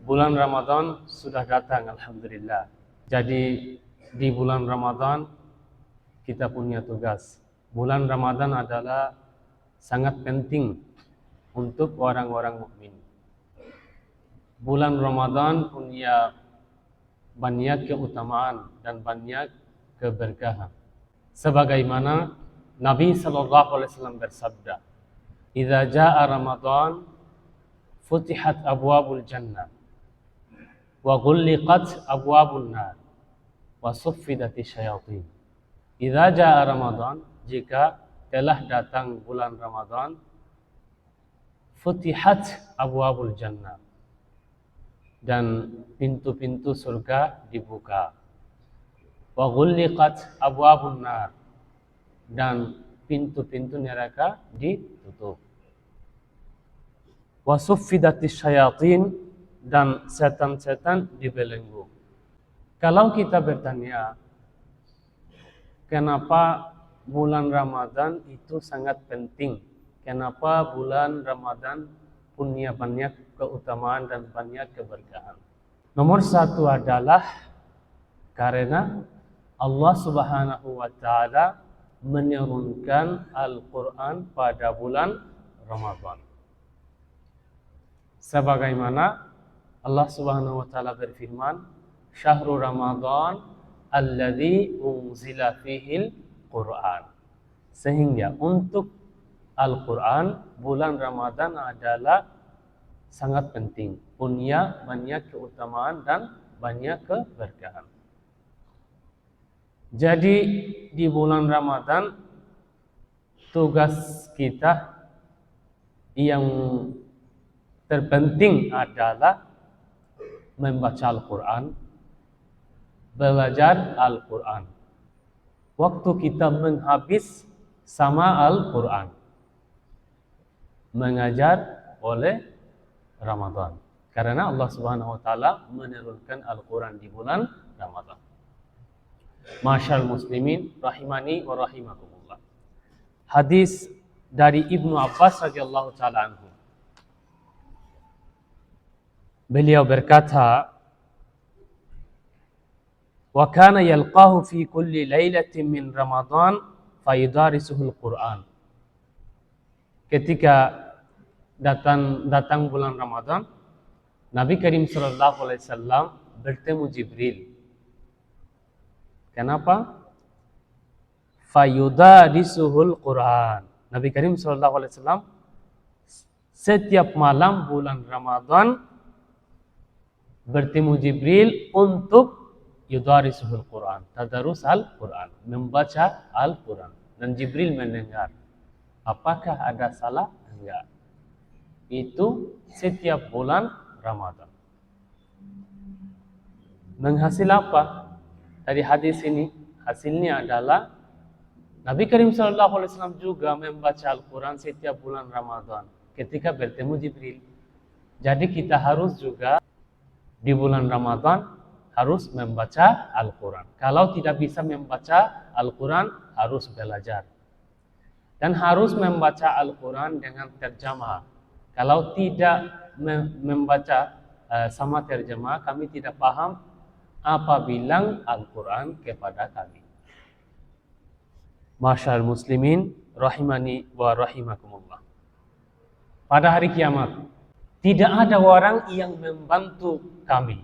Bulan Ramadan sudah datang, alhamdulillah. Jadi di bulan Ramadan kita punya tugas. Bulan Ramadan adalah sangat penting untuk orang-orang mukmin. Bulan Ramadan punya banyak keutamaan dan banyak keberkahan. Sebagaimana Nabi SAW bersabda, "Idza jaa Ramadan, futihat abwabul jannah, wa ghulliqat abwabun nar, wa suffidati syayatin." Idza jaa Ramadan, jika telah datang bulan Ramadan, futihat abwabul jannah, dan pintu-pintu surga dibuka. Wa ghulliqat abwabun nar, dan pintu-pintu neraka ditutup. Wa suffidatis syayatin, dan setan-setan dibelenggu. Kalau kita bertanya, kenapa bulan Ramadan itu sangat penting? Kenapa bulan Ramadan punya banyak keutamaan dan banyak keberkahan? Nomor satu adalah karena Allah Subhanahu wa Ta'ala menurunkan Al-Quran pada bulan Ramadan. Sebagaimana Allah Subhanahu wa Ta'ala berfirman, "Syahrul Ramadan alladzi unzila fihil Quran." Sehingga untuk Al-Quran, bulan Ramadan adalah sangat penting, punya banyak keutamaan dan banyak keberkahan. Jadi di bulan Ramadan tugas kita yang terpenting adalah membaca Al-Quran, belajar Al-Quran. Waktu kita menghabis sama Al-Quran, mengajar oleh Ramadan. Karena Allah Subhanahu wa Ta'ala menurunkan Al-Quran di bulan Ramadan. Masyaallah muslimin rahimani wa rahimakumullah. Hadis dari Ibnu Abbas radhiyallahu taala anhu. Beliau berkata, "Wa kana yalqahu fi kulli lailatin min Ramadan fayudarisuhul Quran." Ketika datang bulan Ramadan, Nabi Karim sallallahu alaihi wasallam bertemu Jibril. Kenapa? Fayudarisuhul Quran. Nabi Karim sallallahu alaihi wasallam setiap malam bulan Ramadan bertemu Jibril untuk yudarisuhul Quran, tadarus Al-Quran, membaca Al-Quran. Dan Jibril mendengar. Apakah ada salah? Enggak. Itu setiap bulan Ramadan. Menghasil apa? Dari hadis ini, hasilnya adalah Nabi Karim SAW juga membaca Al-Quran setiap bulan Ramadan ketika bertemu Jibril. Jadi kita harus juga di bulan Ramadan harus membaca Al-Quran. Kalau tidak bisa membaca Al-Quran, harus belajar. Dan harus membaca Al-Quran dengan terjemah. Kalau tidak membaca sama terjemah, kami tidak paham apa bilang Al-Quran kepada kami. Masyaallah muslimin rahimani wa rahimakumullah. Pada hari kiamat, tidak ada orang yang membantu kami.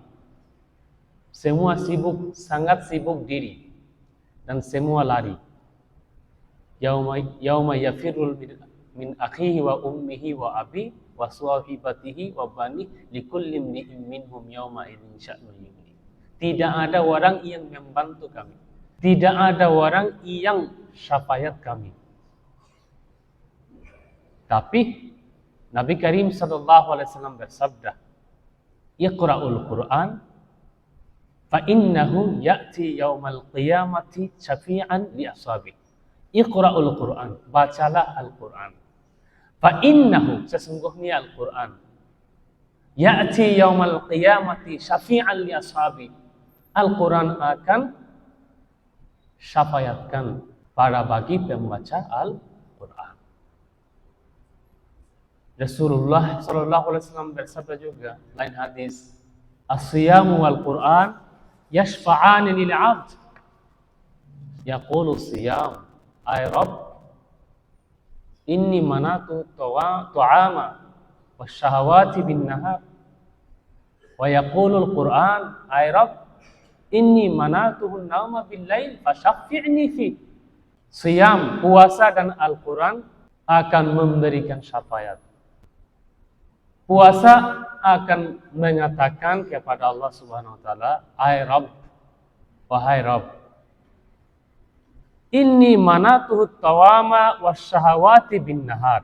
Semua sibuk, sangat sibuk diri, dan semua lari. Yauma yafirul min akhihi wa ummihi wa abi wa sahibatihi wa bani likulli imri'in minhum yauma idzin sya'nun yughni. Tidak ada orang yang membantu kami. Tidak ada orang yang syafaat kami. Tapi Nabi Karim sallallahu alaihi wasallam bersabda, "Iqra'ul Qur'an fa innahu ya'ti yaumal qiyamati syafi'an li ashabi." Iqra'ul Qur'an, bacalah Al-Qur'an. Fa innahu, sesungguhnya Al-Qur'an, ya'ti yaumal qiyamati syafi'an li ashabi. Al-Qur'an akan syafaatkan para bagi pembaca Al-Qur'an. Rasulullah sallallahu alaihi wasallam bersabda juga lain hadis, As-siyamu wal Qur'an yashfa'ani lil 'abd. Yaqulu siyam, ay Rabb, inni manatu ta'ama wasyahawati bin nahar. Wa yaqulu al-Qur'an, ay Rabb, inni manatuhu nauma bil lail fasyaffi'ni fi. Siyam, puasa dan Al-Quran akan memberikan syafaat. Puasa akan mengatakan kepada Allah Subhanahu wa taala, ay Rabb, wahai Rabb, inni manatuhu tawama wasyahawati bin nahar.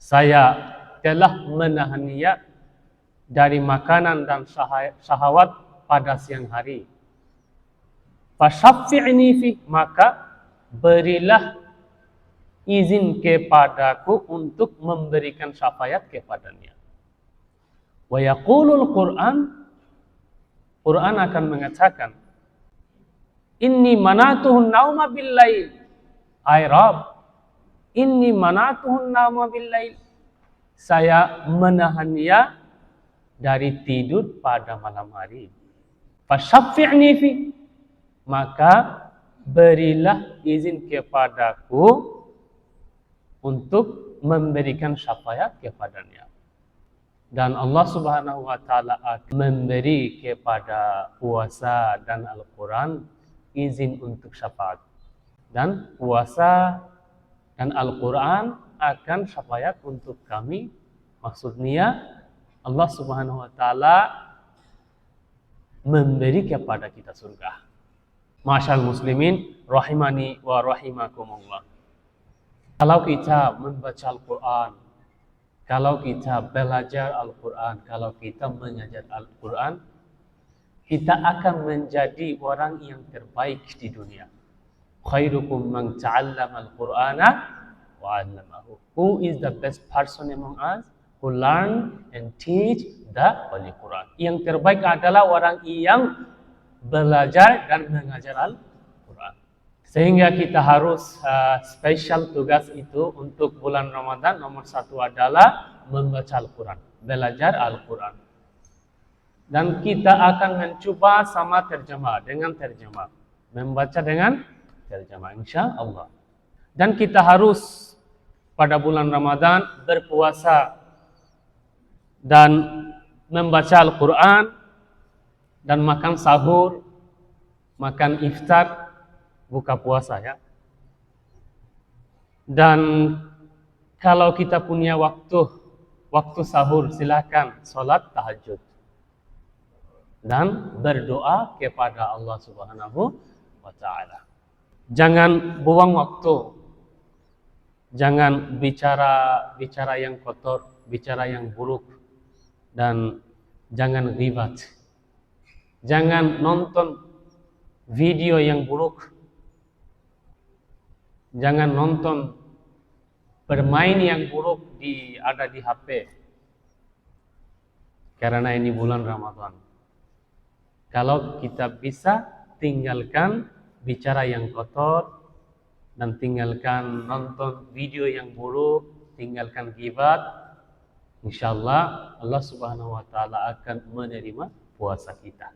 Saya telah menahan niat dari makanan dan syahwat pada siang hari. Fasyaffi'ni fi, maka berilah izin kepadaku untuk memberikan syafaat kepadanya. Wa yaqulul Qur'an, Quran akan mengatakan, inni manatuhun nauma bil lail, ay Rabb, inni manatuhun nauma bil lail, saya menahan dia dari tidur pada malam hari. Fasyaffi'ni fi, maka berilah izin kepadaku untuk memberikan syafaat kepadanya. Dan Allah Subhanahu wa taala akan memberi kepada puasa dan Al-Quran izin untuk syafaat. Dan puasa dan Al-Quran akan syafaat untuk kami. Maksudnya Allah Subhanahu wa taala memberi kepada kita surga. Masyaallah muslimin rahimani wa rahimakumullah. Kalau kita membaca Al-Quran, kalau kita belajar Al-Quran, kalau kita mengajar Al-Quran, kita akan menjadi orang yang terbaik di dunia. Khairukum man ta'allama al-Qur'ana wa 'allamahu. Who is the best person among us who learn and teach the Holy Quran? Yang terbaik adalah orang yang belajar dan mengajar Al-Quran. Sehingga kita harus spesial tugas itu untuk bulan Ramadan. Nomor satu adalah membaca Al-Quran, belajar Al-Quran. Dan kita akan mencoba sama terjemah, dengan terjemah. Membaca dengan terjemah, insya Allah. Dan kita harus pada bulan Ramadan berpuasa dan membaca Al-Quran dan makan sahur, makan iftar, buka puasa ya. Dan kalau kita punya waktu sahur, silakan sholat tahajud dan berdoa kepada Allah Subhanahu wa taala. Jangan buang waktu. Jangan bicara yang kotor, bicara yang buruk, dan jangan ghibat. Jangan nonton video yang buruk. Jangan nonton bermain yang buruk ada di HP. Karena ini bulan Ramadan. Kalau kita bisa tinggalkan bicara yang kotor dan tinggalkan nonton video yang buruk, tinggalkan ghibat, insyaallah Allah Subhanahu wa taala akan menerima puasa kita.